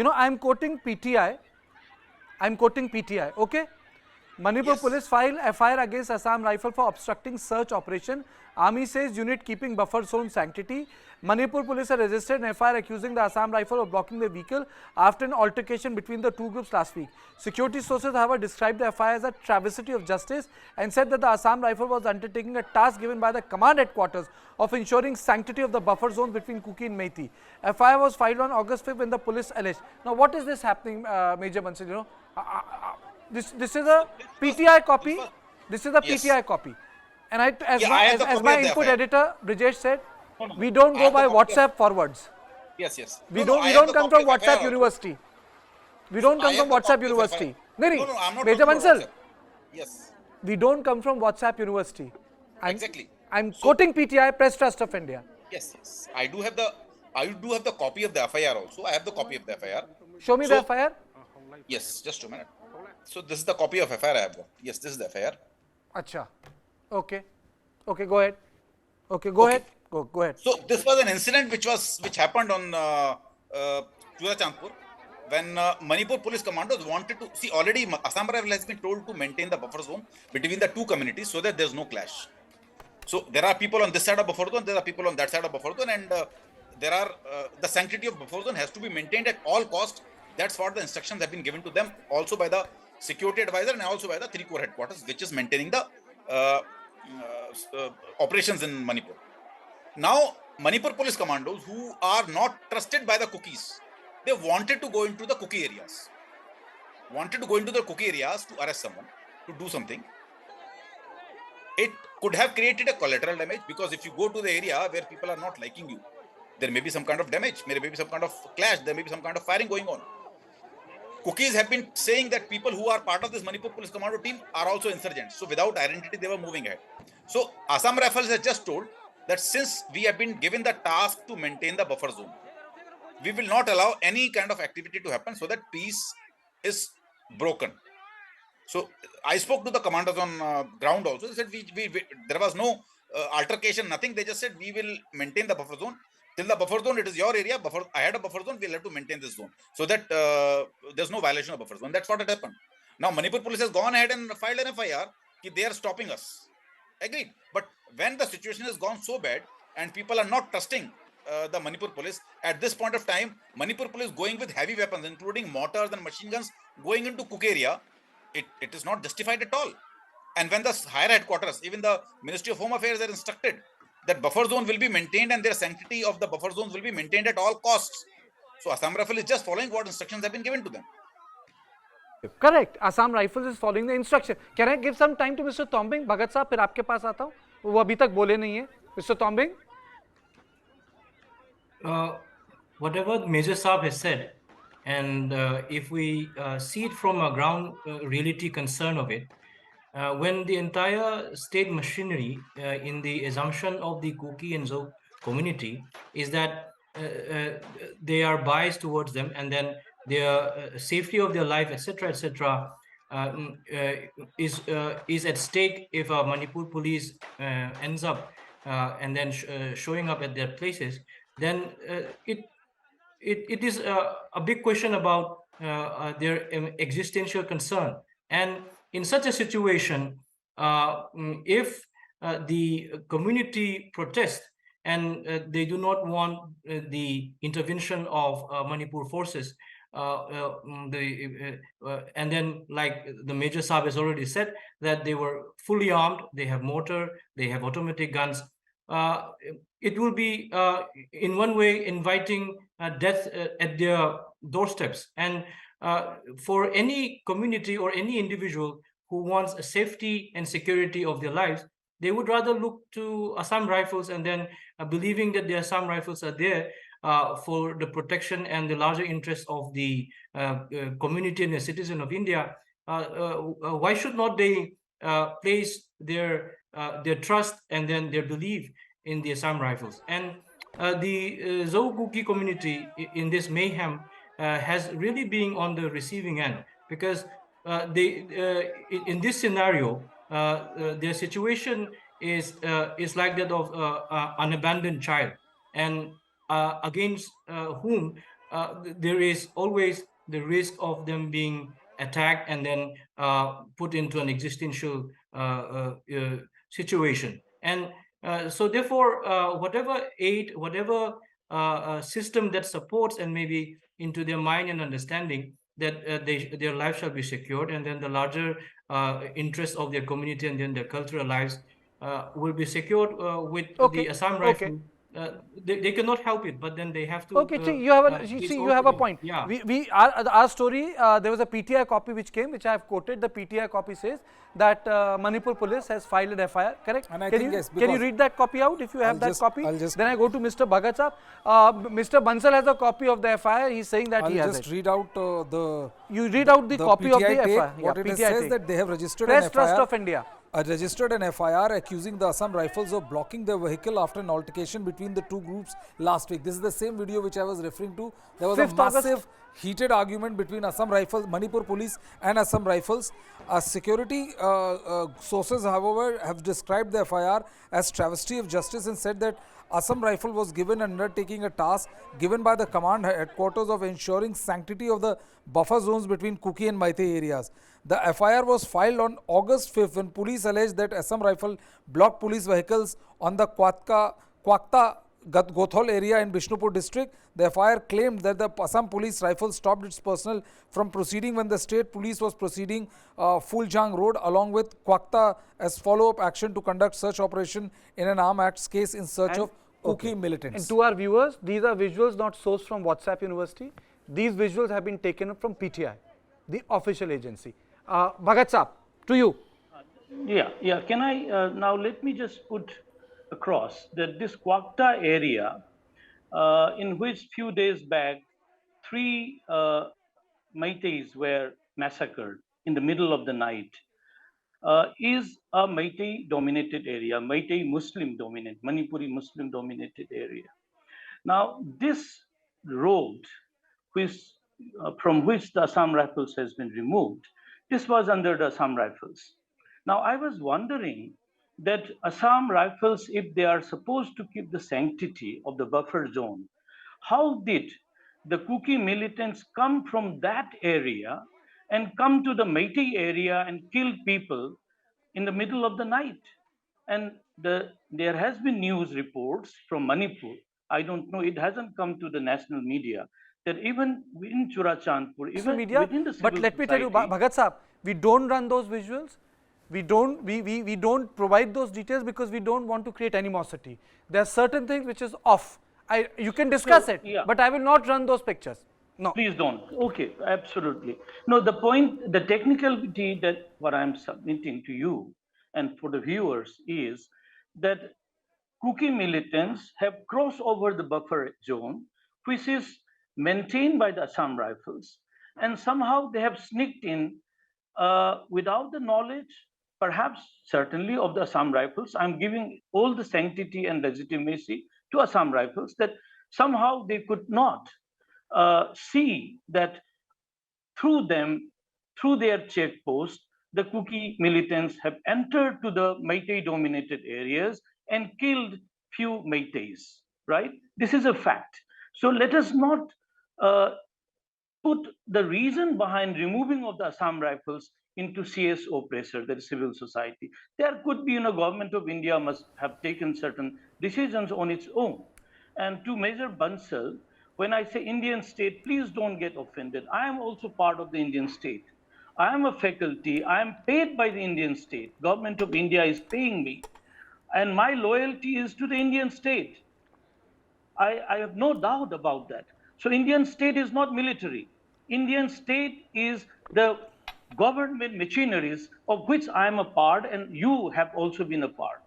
I'm quoting PTI. Okay? Manipur police file FIR against Assam Rifle for obstructing search operation. Army says unit keeping buffer zone sanctity. Manipur police have registered an FIR accusing the Assam Rifle of blocking the vehicle after an altercation between the two groups last week. Security sources, however, described the FIR as a travesty of justice and said that the Assam Rifle was undertaking a task given by the command headquarters of ensuring sanctity of the buffer zone between Kuki and Meithei. FIR was filed on August 5th when the police alleged. Now, what is this happening, Major Bansal? This is a PTI copy. This is a PTI copy. And as my input editor Brijesh said, we don't go by WhatsApp forwards. Yes. We don't come from WhatsApp University. We don't come from WhatsApp University. No, Major Bansal. Yes. We don't come from WhatsApp University. Exactly. I'm quoting PTI, Press Trust of India. Yes. I do have the copy of the FIR also. I have the copy of the FIR. Show me the FIR. Yes, just a minute. So this is the copy of FIR I have got. Yes, this is the FIR. Acha. Okay, go ahead. Go ahead. So this was an incident which happened on Churachandpur when Manipur police commandos wanted to see. Already Assam Rifle has been told to maintain the buffer zone between the two communities so that there is no clash. So there are people on this side of buffer zone, there are people on that side of buffer zone, and there are the sanctity of buffer zone has to be maintained at all costs. That's what the instructions have been given to them also by the security advisor and also by the 3 Corps headquarters, which is maintaining the operations in Manipur. Now, Manipur police commandos, who are not trusted by the cookies, they wanted to go into the cookie areas. To arrest someone, to do something. It could have created a collateral damage, because if you go to the area where people are not liking you, there may be some kind of damage, there may be some kind of clash, there may be some kind of firing going on. Cookies have been saying that people who are part of this Manipur police commando team are also insurgents. So without identity, they were moving ahead. So Assam Rifles has just told that since we have been given the task to maintain the buffer zone, we will not allow any kind of activity to happen so that peace is broken. So I spoke to the commanders on ground also. They said there was no altercation, nothing. They just said we will maintain the buffer zone. Till the buffer zone, it is your area. I had a buffer zone, we'll have to maintain this zone so that there's no violation of buffer zone. That's what had happened. Now, Manipur police has gone ahead and filed an FIR. They are stopping us. Agreed. But when the situation has gone so bad and people are not trusting the Manipur police, at this point of time, Manipur police going with heavy weapons, including mortars and machine guns, going into Cook area, it is not justified at all. And when the higher headquarters, even the Ministry of Home Affairs, are instructed that buffer zone will be maintained and their sanctity of the buffer zones will be maintained at all costs. So Assam Rifle is just following what instructions have been given to them. Correct. Assam Rifles is following the instruction. Can I give some time to Mr. Tombing? Bhagat साहब, फिर आपके पास आता हूँ. वो अभी तक बोले नहीं है. Mr. Tombing? Whatever Major Saab has said, and if we see it from a ground reality concern of it, when the entire state machinery in the assumption of the Kuki and Zhou community is that they are biased towards them, and then their safety of their life, etc., is at stake if Manipur police ends up and then showing up at their places, then it is a big question about their existential concern. And in such a situation, if the community protests and they do not want the intervention of Manipur forces, and then, like the Major Saab has already said, that they were fully armed, they have mortar, they have automatic guns, it will be in one way inviting death at their doorsteps. And for any community or any individual who wants a safety and security of their lives, they would rather look to Assam Rifles, and then believing that the Assam Rifles are there for the protection and the larger interests of the community and the citizen of India. Why should not they place their trust and then their belief in the Assam Rifles? And the Zhou Kuki community in this mayhem has really been on the receiving end, because they in this scenario, their situation is like that of an abandoned child, and against whom there is always the risk of them being attacked and then put into an existential situation. And so therefore, whatever aid, whatever system that supports and maybe into their mind and understanding that their lives shall be secured, and then the larger interests of their community and then their cultural lives will be secured with the Okay, Assam okay. Rifle. They cannot help it, but then they have to. Okay, see, you have a you have a point. Yeah. Our story. There was a PTI copy which came, which I have quoted. The PTI copy says that Manipur police has filed an FIR. Correct? And I can think you yes, can you read that copy out if you have that copy? Then I go to Mr. Bhagat sir. Mr. Bansal has a copy of the FIR. He's saying that he has it. I'll just read out the. You read out the copy PTI of the tape. FIR. What it says that they have registered Press an Trust FIR. of India. Registered an FIR accusing the Assam Rifles of blocking their vehicle after an altercation between the two groups last week. This is the same video which I was referring to. There was a 5th massive August. heated argument between Assam Rifles, Manipur police and Assam Rifles. Security sources, however, have described the FIR as travesty of justice and said that Assam Rifle was given undertaking a task given by the command headquarters of ensuring sanctity of the buffer zones between Kuki and Meitei areas. The FIR was filed on August 5th when police alleged that Assam Rifle blocked police vehicles on the Kwakta Gothol area in Bishnupur district. The FIR claimed that the Assam Police Rifle stopped its personnel from proceeding when the state police was proceeding Fuljang Road along with Kwakta as follow-up action to conduct search operation in an armed acts case in search of Kuki militants. And to our viewers, these are visuals not sourced from WhatsApp University. These visuals have been taken up from PTI, the official agency. Bhagat Saab, to you. Yeah. Can I now let me just put across that this Kwakta area, in which few days back, 3 Meiteis were massacred in the middle of the night, is a Meitei-dominated area, Meitei Muslim-dominated, Manipuri Muslim-dominated area. Now, this road, which from which the Assam Rifles has been removed, this was under the Assam Rifles. Now, I was wondering that Assam Rifles, if they are supposed to keep the sanctity of the buffer zone, how did the Kuki militants come from that area and come to the Meitei area and kill people in the middle of the night? And there has been news reports from Manipur. I don't know, it hasn't come to the national media, that even in Churachandpur, even media, within the civil but let me tell you, society, Bhagat Saab, we don't run those visuals. We don't provide those details because we don't want to create animosity. There are certain things which is off. You can discuss it, yeah. but I will not run those pictures. No. Please don't. Okay, absolutely. No, the point, the technicality that what I'm submitting to you and for the viewers is that Kuki militants have crossed over the buffer zone, which is maintained by the Assam Rifles, and somehow they have sneaked in without the knowledge, perhaps certainly of the Assam Rifles. I'm giving all the sanctity and legitimacy to Assam Rifles that somehow they could not see that through them, through their checkpost, the Kuki militants have entered to the Meitei-dominated areas and killed few Meiteis, right? This is a fact. So let us not put the reason behind removing of the Assam Rifles into CSO pressure, that is civil society. There could be, government of India must have taken certain decisions on its own. And to Major Bansal, when I say Indian state, please don't get offended. I am also part of the Indian state. I am a faculty. I am paid by the Indian state. Government of India is paying me. And my loyalty is to the Indian state. I have no doubt about that. So Indian state is not military. Indian state is the government machineries of which I am a part and you have also been a part.